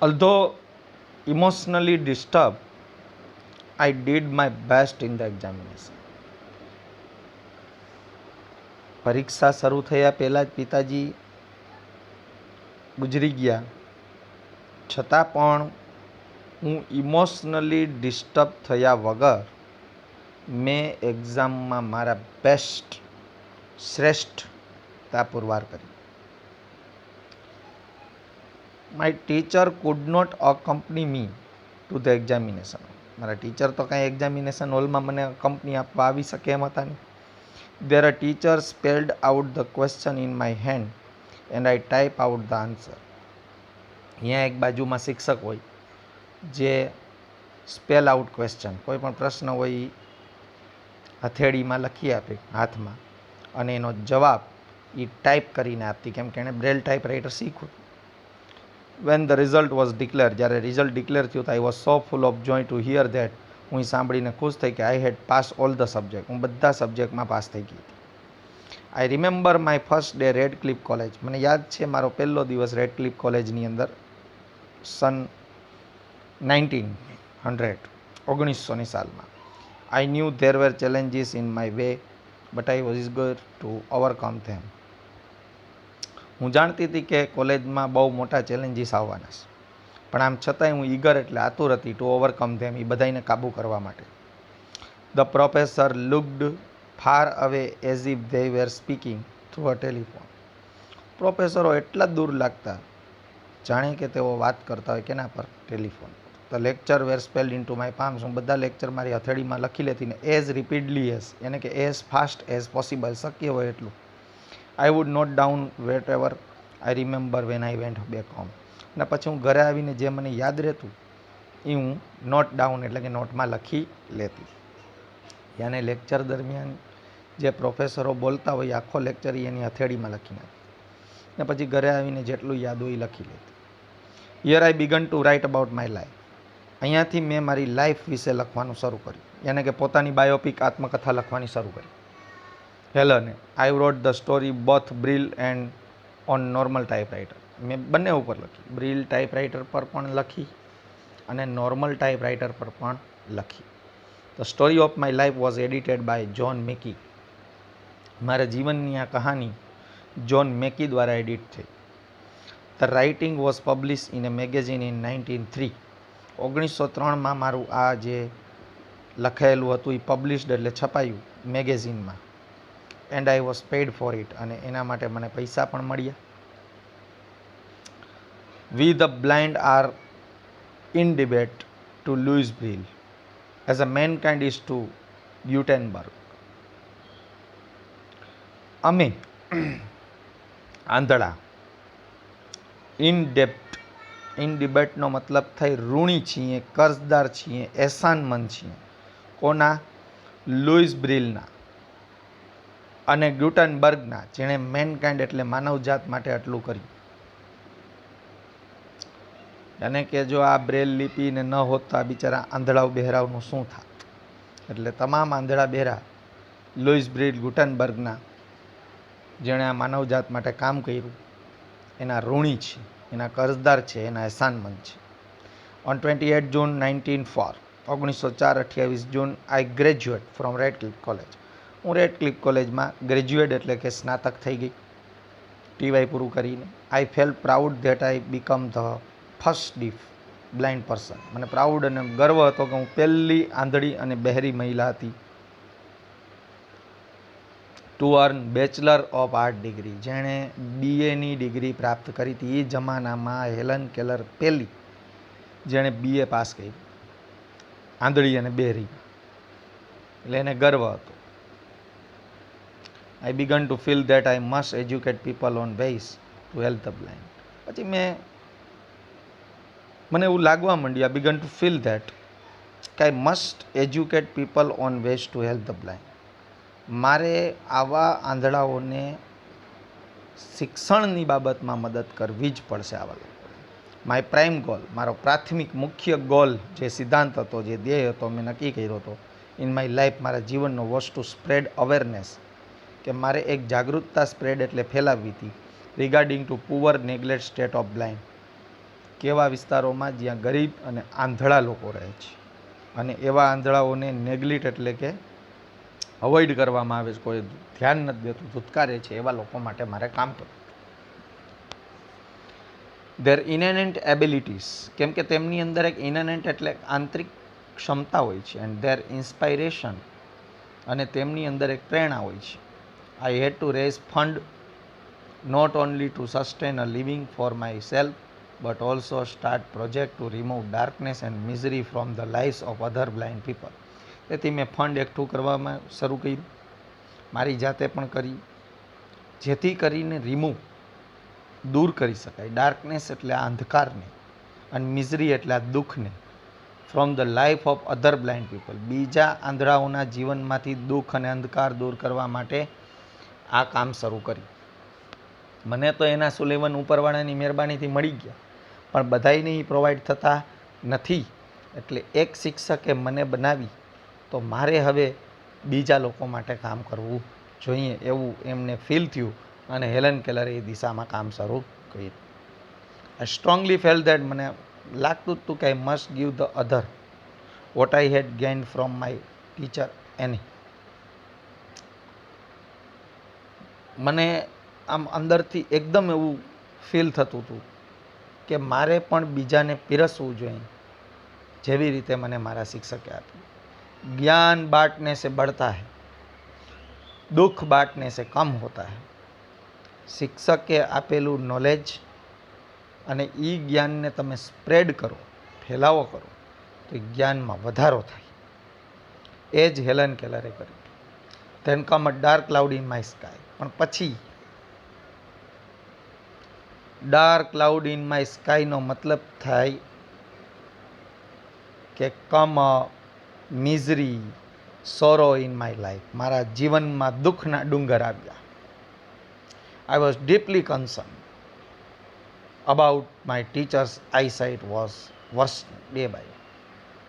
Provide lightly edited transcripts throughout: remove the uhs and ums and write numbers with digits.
Although emotionally disturbed, I did my best in the examination. પરીક્ષા શરૂ થયા પહેલાં જ પિતાજી ગુજરી ગયા, છતાં પણ હું ઇમોશનલી ડિસ્ટર્બ થયા વગર મેં એક્ઝામમાં મારા બેસ્ટ શ્રેષ્ઠતા પુરવાર કરી. My teacher could not accompany me to the examination. મારા ટીચર તો કાંઈ એક્ઝામિનેશન હોલમાં મને કંપની આપવા આવી શકે એમ હતા નહીં. There a teacher spelled out the question in my hand and I type out the answer. અહીંયા એક બાજુમાં શિક્ષક હોય જે સ્પેલ આઉટ ક્વેશ્ચન, કોઈ પણ પ્રશ્ન હોય એ હથેળીમાં લખી આપે હાથમાં, અને એનો જવાબ એ ટાઈપ કરીને આપતી, કેમ કે એણે બ્રેલ ટાઈપ રાઇટર શીખ્યું. When the result was declare, જ્યારે રિઝલ્ટ ડિક્લેર થયું તો I was so full of joy to hear that, હું સાંભળીને ખુશ થઈ કે I had pass all the subject, હું બધા સબ્જેક્ટમાં પાસ થઈ ગઈ હતી. I remember my first day Radcliffe college, મને યાદ છે મારો પહેલો દિવસ રેડ ક્લિફ કોલેજની અંદર સન 1900 સાલમાં. I knew there were challenges in my way but I was eager to overcome them. હું જાણતી હતી કે કોલેજમાં બહુ મોટા ચેલેન્જીસ આવવાના છે, પણ આમ છતાંય હું ઈગર એટલે આતુર હતી ટુ ઓવરકમ ધેમ, એ બધાને કાબૂ કરવા માટે. The professor looked far away as if they were speaking through a telephone. પ્રોફેસરો એટલા દૂર લાગતા જાણે કે તેઓ વાત કરતા હોય કેના પર? Telephone. The lecture were spelled into my palms. હું બધા લેક્ચર મારી હથેળીમાં લખી લેતી ને એઝ રિપીડલી એઝ, એને કે એઝ ફાસ્ટ એઝ પોસિબલ, શક્ય હોય એટલું. I would not down wait ever I remember when I went back home. અને પછી હું ઘરે આવીને જે મને યાદ રહેતું એ હું નોટ ડાઉન એટલે કે નોટમાં લખી લેતી. યાને લેક્ચર દરમિયાન જે પ્રોફેસરો બોલતા હોય આખો લેક્ચર એની હથેળીમાં લખી નાખી, ને પછી ઘરે આવીને જેટલું યાદ હોય એ લખી લેતી. Here I began to write about my life. અહીંયાથી મેં મારી લાઈફ વિશે લખવાનું શરૂ કર્યું, યાને કે પોતાની બાયોપિક આત્મકથા લખવાની શરૂ કરી. હેલને I wrote the story both braille and on normal typewriter. મેં બંને ઉપર લખી, બ્રિલ ટાઈપરાઇટર પર પણ લખી અને નોર્મલ ટાઈપરાઇટર પર પણ લખી. The story of my life was edited by John Macy. મારા જીવનની આ કહાની જ્હોન મેકી દ્વારા એડિટ થઈ. The writing was publish in a magazine in 1903. 1903માં મારું આ જે લખાયેલું હતું એ પબ્લિશ્ડ એટલે છપાયું મેગેઝિનમાં. And I was paid for it, અને એના માટે મને પૈસા પણ મળ્યા. We the blind are indebted to Louis Braille as a mankind is to Gutenberg. અમે આંધળા ઇન ડિબેટનો મતલબ થઈ ઋણી છીએ, કર્જદાર છીએ, એહસાનમંદ છીએ. કોના? લુઈસ બ્રિલના અને ગ્યુટેનબર્ગના, જેણે મેનકાઇન્ડ એટલે માનવજાત માટે આટલું કર્યું. અને કે જો આ બ્રેલ લિપિને ન હોત તો આ બિચારા આંધળાઓ બહેરાવનું શું થાત? એટલે તમામ આંધળા બહેરા લુઈસ બ્રિલ ગ્યુટેનબર્ગના, જેણે આ માનવજાત માટે કામ કર્યું, એના ઋણી છે, એના કર્જદાર છે, એના એહસાનમંદ છે. On 28 June 1904, 1904 June, I graduate from Radcliffe college. હું રેડ ક્લિફ કોલેજમાં ગ્રેજ્યુએટ એટલે કે સ્નાતક થઈ ગઈ ટીવાય પૂરું કરીને. I fell proud that I become the first deaf blind person. મને પ્રાઉડ અને ગર્વ હતો કે હું પહેલી આંધળી અને બહેરી મહિલા હતી to earn bachelor of art degree, જેણે બીએની ડિગ્રી પ્રાપ્ત કરી હતી. એ જમાનામાં હેલન કેલર પહેલી જેણે બીએ પાસ કરી, આંધળી અને બહેરી, એટલે એને ગર્વ હતો. I began to feel that I must educate people on ways to help the blind. પછી મને એવું લાગવા માંડ્યું, I began to feel that કે I must educate people on ways to help the blind. મારે આવા આંધળાઓને શિક્ષણની બાબતમાં મદદ કરવી જ પડશે આવા લોકો. માય પ્રાઇમ ગોલ, મારો પ્રાથમિક મુખ્ય ગોલ, જે સિદ્ધાંત હતો, જે ધ્યેય હતો, મેં નક્કી કર્યો હતો ઇન માય લાઈફ, મારા જીવનનો, વોઝ ટુ સ્પ્રેડ અવેરનેસ, કે મારે એક જાગૃતતા સ્પ્રેડ એટલે ફેલાવવી હતી regarding to poor neglect state of blind, કેવા વિસ્તારોમાં જ્યાં ગરીબ અને આંધળા લોકો રહે છે અને એવા આંધળાઓને નેગ્લિટ એટલે કે અવોઇડ કરવામાં આવે છે, કોઈ ધ્યાન નથી દેતું, ધુત્કારે છે, એવા લોકો માટે મારે કામ કરવું. ધેર ઇનહેરન્ટ એબિલિટીઝ, કેમ કે તેમની અંદર એક ઇનહેરન્ટ એટલે આંતરિક ક્ષમતા હોય છે, એન્ડ ધેર ઇન્સ્પાયરેશન, અને તેમની અંદર એક પ્રેરણા હોય છે. I had to raise fund not only to sustain a living for myself but also start project to remove darkness and misery from the lives of other blind people. તેથી મેં fund એકઠું કરવામાં શરૂ કર્યું, મારી જાતે પણ કરી, જેથી કરીને દૂર કરી શકાય ડાર્કનેસ એટલે આ અંધકારને, અને મિઝરી એટલે આ દુઃખને, from the life of other blind people, બીજા આંધળાઓના જીવનમાંથી દુઃખ અને અંધકાર દૂર કરવા માટે આ કામ શરૂ કર્યું. મને તો એના સુલેવન ઉપરવાળાની મહેરબાનીથી મળી ગયા, પણ બધાયને એ પ્રોવાઈડ થતા નથી. એટલે એક શિક્ષકે મને બનાવી, તો મારે હવે બીજા લોકો માટે કામ કરવું જોઈએ એવું એમને ફીલ થયું, અને હેલન કેલરે એ દિશામાં કામ શરૂ કર્યું. આઈ સ્ટ્રોંગલી ફેલ ધેટ, મને લાગતું હતું કે I must give the other what I had gained from my teacher Annie. મને આમ અંદરથી એકદમ એવું ફીલ થતું હતું કે મારે પણ બીજાને પીરસવું જોઈએ જેવી રીતે મને મારા શિક્ષકે આપ્યું. જ્ઞાન બાંટને સે बढ़ता है, દુઃખ બાંટને સે કમ હોતા है. શિક્ષકે આપેલું નોલેજ અને એ જ્ઞાનને તમે સ્પ્રેડ કરો, ફેલાવો કરો, તો એ જ્ઞાનમાં વધારો થાય. એ જ હેલન કેલરે કર્યું. Then come a dark cloud in my sky. પણ પછી ડાર્ક ક્લાઉડ ઇન માય સ્કાયનો મતલબ થાય કે come misery sorrow in my life, મારા જીવનમાં દુઃખના ડુંગર આવ્યા. I was deeply concern about my teacher's eyesight was worse day by.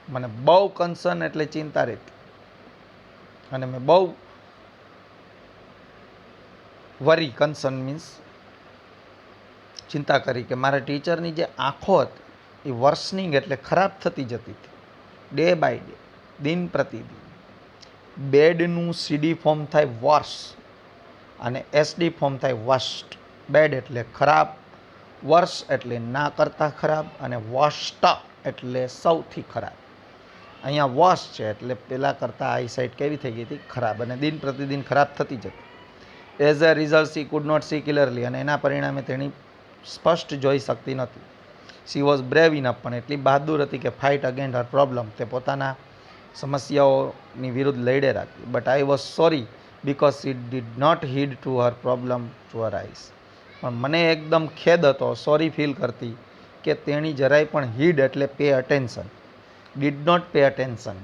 મને બહુ કન્સર્ન એટલે ચિંતા રહેતી, અને મેં બહુ વરી, કન્સર્ન મીન્સ ચિંતા કરી કે મારા ટીચરની જે આંખો હતી એ વર્સનિંગ એટલે ખરાબ થતી જતી હતી, ડે બાય ડે, દિન પ્રતિદિન. બેડનું સીડી ફોર્મ થાય વર્સ, અને એસડી ફોર્મ થાય વર્સ્ટ. બેડ એટલે ખરાબ, વર્સ એટલે ના કરતાં ખરાબ, અને વર્સ્ટ એટલે સૌથી ખરાબ. અહીંયા વર્સ છે એટલે પહેલાં કરતાં આઈસાઇટ કેવી થઈ ગઈ હતી? ખરાબ, અને દિન પ્રતિદિન ખરાબ થતી જતી. As a result she could not see clearly, અને એના પરિણામે તેણી સ્પષ્ટ જોઈ શકતી નહોતી. સી વોઝ બ્રેવ ઇનફ, પણ એટલી બહાદુર હતી કે ફાઇટ અગેન્સ્ટ હર પ્રોબ્લેમ, તે પોતાના સમસ્યાઓની વિરુદ્ધ લડે રાખતી. But I was sorry because she did not heed to her problem to her eyes. પણ મને એકદમ ખેદ હતો, સોરી ફીલ કરતી કે તેણી જરાય પણ હીડ એટલે pay attention, did not pay attention,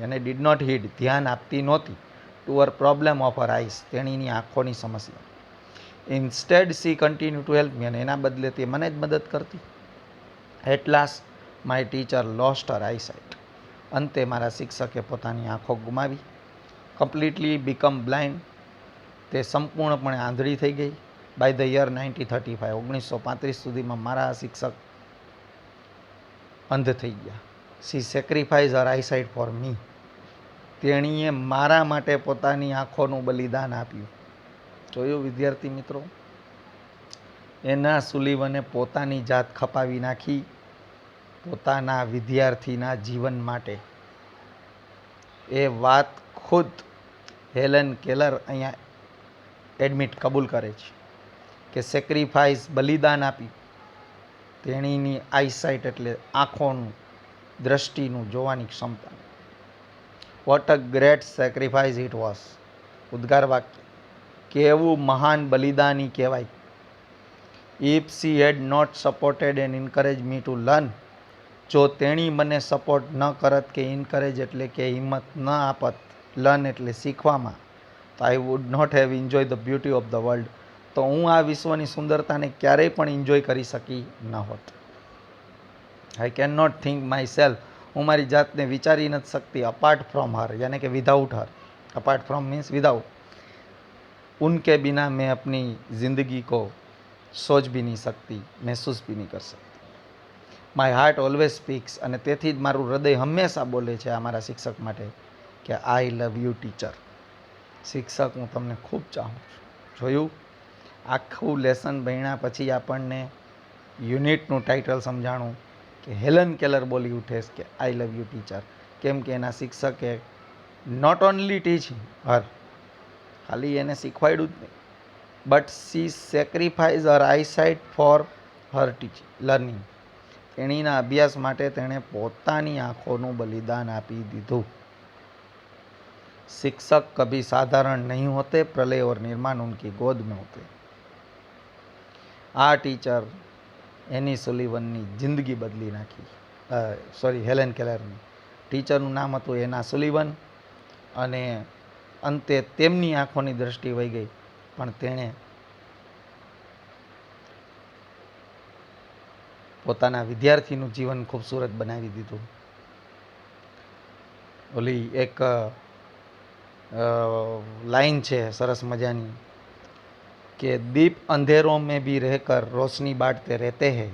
અને ડીડ નોટ હીડ ધ્યાન આપતી નહોતી to her problem of her eyes, તેણીની આંખોની સમસ્યા. Instead she continue to help me, અને એના બદલે તે મને જ મદદ કરતી. At last my teacher lost her eyesight. અંતે મારા શિક્ષકે પોતાની આંખો ગુમાવી. કમ્પ્લીટલી બીકમ બ્લાઇન્ડ, તે સંપૂર્ણપણે આંધળી થઈ ગઈ. બાય ધ યર 1935, 1935 સુધીમાં મારા શિક્ષક અંધ થઈ ગયા. She sacrifice her eyesight for me. તેણીએ મારા માટે પોતાની આંખોનું બલિદાન આપ્યું. જોયું વિદ્યાર્થી મિત્રો, એના સુલીવને પોતાની જાત ખપાવી નાખી પોતાના વિદ્યાર્થીના જીવન માટે. એ વાત ખુદ હેલન કેલર અહીંયા એડમિટ કબૂલ કરે છે કે સેક્રિફાઈસ, બલિદાન આપ્યું. તેણીની આઈસાઇટ એટલે આંખોનું, દ્રષ્ટિનું, જોવાની ક્ષમતા. What a great sacrifice it was. ઉદ્ગાર વાક્ય, કેવું મહાન બલિદાન ઈ કહેવાય. If she had not supported and encourage me to learn, જો તેણી મને સપોર્ટ ન કરત કે એન્કરેજ એટલે કે હિંમત ન આપત, લર્ન એટલે શીખવામાં, તો I would not have enjoy the beauty of the world, તો હું આ વિશ્વની સુંદરતાને ક્યારેય પણ એન્જોય કરી શકી ન હોત. I can not think myself, હું મારી જાતને વિચારી નથી શકતી અપાર્ટ ફ્રોમ હર, યાની કે without Har. Apart from means without. उनके बिना मैं अपनी ज़िंदगी को सोच भी नहीं सकती, महसूस भी नहीं कर सकती. માય હાર્ટ ઓલવેઝ સ્પીક્સ, અને તેથી જ મારું હૃદય હંમેશા બોલે છે આ મારા શિક્ષક માટે કે આઈ લવ યુ ટીચર. શિક્ષક, હું તમને ખૂબ ચાહું છું. જોયું, આખું લેસન ભણ્યા પછી આપણને યુનિટનું ટાઇટલ સમજાણું કે હેલન કેલર બોલી ઉઠે કે આઈ લવ યુ ટીચર. કેમ કે એના શિક્ષકે નોટ ઓનલી ટીચિંગ હર, ખાલી એને શીખવાડ્યું જ નહીં, but she sacrifice her eyesight for her teaching learning. તેણીના અભ્યાસ માટે તેણે પોતાની આંખોનું બલિદાન આપી દીધું. शिक्षक कभी साधारण नहीं होते, प्रलय और निर्माण उनकी गोद में होते. આ ટીચર એની સુલિવનની જિંદગી બદલી નાખી. હેલેન કેલરની. ટીચરનું નામ હતું એના સુલિવન, અને અંતે તેમની આંખોની દ્રષ્ટિ વહી ગઈ, પણ તેણે પોતાના વિદ્યાર્થીનું જીવન ખૂબસૂરત બનાવી દીધું. ઓલી એક लाइन છે સરસ મજાની કે दीप अंधेरों में भी रहकर रोशनी बांटते रहते हैं,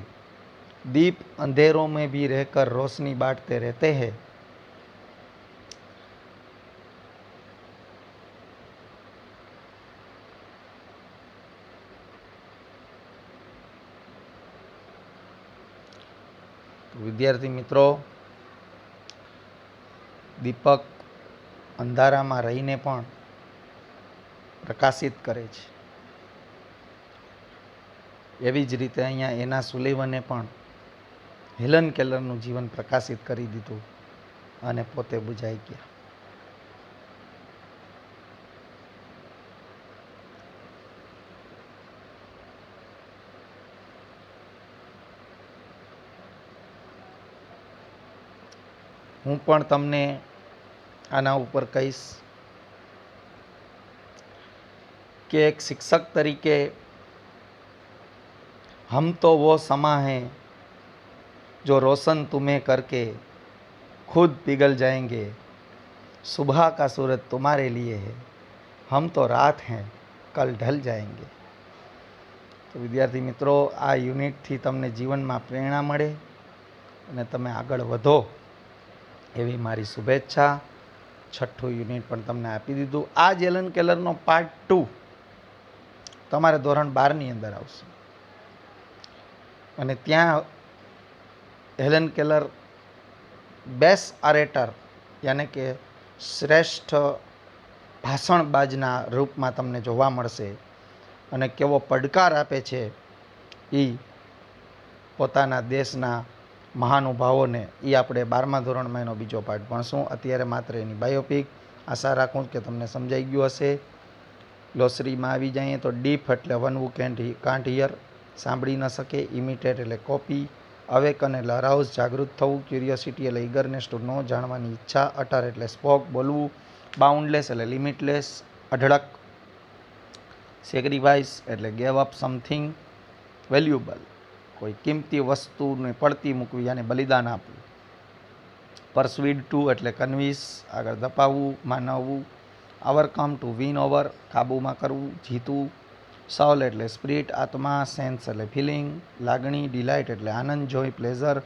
दीप अंधेरों में भी रहकर रोशनी बांटते रहते हैं. વિદ્યાર્થી મિત્રો, દીપક અંધારામાં રહીને પણ પ્રકાશિત કરે છે. એવી જ રીતે અહીંયા એના સુલિવને પણ હેલન કેલરનું જીવન પ્રકાશિત કરી દીધું અને પોતે બુઝાઈ ગયા. હું પણ તમને આના ઉપર કહીશ कि एक शिक्षक तरीके हम तो वो समा हैं जो रोशन तुम्हें करके खुद पिघल जाएंगे, सुबह का सूरज तुम्हारे लिए है, हम तो रात हैं कल ढल जाएंगे. तो विद्यार्थी मित्रों, आ यूनिट थी तमने जीवन में प्रेरणा मळे અને તમે આગળ વધો એવી મારી શુભેચ્છા. છઠ્ઠું યુનિટ પણ તમને આપી દીધું. આ જ હેલન કેલરનો પાર્ટ 2 તમારે ધોરણ 12ની અંદર આવશે, અને ત્યાં હેલન કેલર બેસ્ટ ઓરેટર યાને કે શ્રેષ્ઠ ભાષણબાજના રૂપમાં તમને જોવા મળશે, અને કેવો પડકાર આપે છે એ પોતાના દેશના મહાનુભાવોને. એ આપણે 12મા ધોરણમાં એનો બીજો પાઠ ભણશું. અત્યારે માત્ર એની બાયોપિક. આશા રાખું કે તમને સમજાઈ ગયું હશે. ગ્લોસરીમાં આવી જઈએ તો ડીપ એટલે વન હુ કાન્ટ હિયર, સાંભળી ન શકે. ઇમિટેટ એટલે કોપી. અવેકન એટલે અરાઉઝ, જાગૃત થવું. ક્યુરિયોસિટી એટલે ઇગરનેસ ટુ નો, જાણવાની ઈચ્છા. અટર એટલે સ્પોક, બોલવું. બાઉન્ડલેસ એટલે લિમિટલેસ, અઢળક. સેક્રિફાઈસ એટલે ગેવ અપ સમથિંગ વેલ્યુબલ, કોઈ કિંમતી વસ્તુને પડતી મૂકવી, અને બલિદાન આપવું. પરસ્વીડ ટુ એટલે કન્વિન્સ, આગળ દપાવવું, માનવવું. ઓવરકમ ટુ વિન ઓવર, કાબૂમાં કરવું, જીતવું. સોલ એટલે સ્પિરિટ, આત્મા. સેન્સ એટલે ફિલિંગ, લાગણી. ડિલાઇટ એટલે આનંદ, જોય, પ્લેઝર.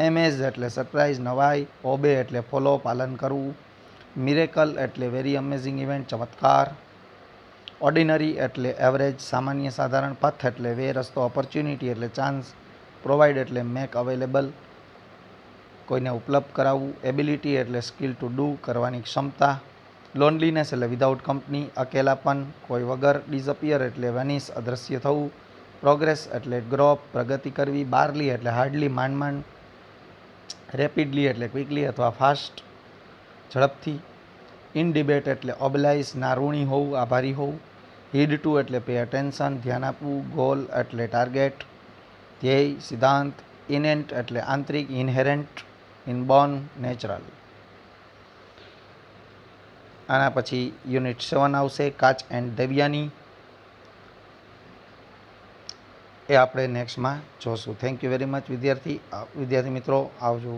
એમેઝ એટલે સરપ્રાઇઝ, નવાઈ. ઓબે એટલે ફોલો, પાલન કરવું. મિરેકલ એટલે વેરી અમેઝિંગ ઇવેન્ટ, ચમત્કાર. ઓર્ડિનરી એટલે એવરેજ, સામાન્ય, સાધારણ. પથ એટલે વે, રસ્તો. ઓપોર્ચ્યુનિટી એટલે ચાન્સ. પ્રોવાઈડ એટલે મેક અવેલેબલ, કોઈને ઉપલબ્ધ કરાવવું. એબિલિટી એટલે સ્કિલ ટુ ડુ, કરવાની ક્ષમતા. લોનલીનેસ એટલે વિધાઉટ કંપની, અકેલાપન, કોઈ વગર. ડિસઅપિયર એટલે વેનિશ, અદૃશ્ય થવું. પ્રોગ્રેસ એટલે ગ્રોપ, પ્રગતિ કરવી. બારલી એટલે હાર્ડલી, માંડ માંડ. રેપિડલી એટલે ક્વિકલી અથવા ફાસ્ટ, ઝડપથી. ઇન ડિબેટ એટલે ઓબ્લાઇઝ, ના ઋણી હોવું, આભારી હોવું. હીડ ટુ એટલે પે અટેન્શન, ધ્યાન આપવું. ગોલ એટલે ટાર્ગેટ, ધ્યેય, સિદ્ધાંત. ઇનેન્ટ એટલે આંતરિક, ઇનહેરન્ટ. ઇનબોર્ન, નેચરલ. આના પછી યુનિટ 7 આવશે, કાચ એન્ડ દેવ્યાની. એ આપણે નેક્સ્ટમાં જોશું. થેન્ક યુ વેરી મચ વિદ્યાર્થી મિત્રો. આવજો.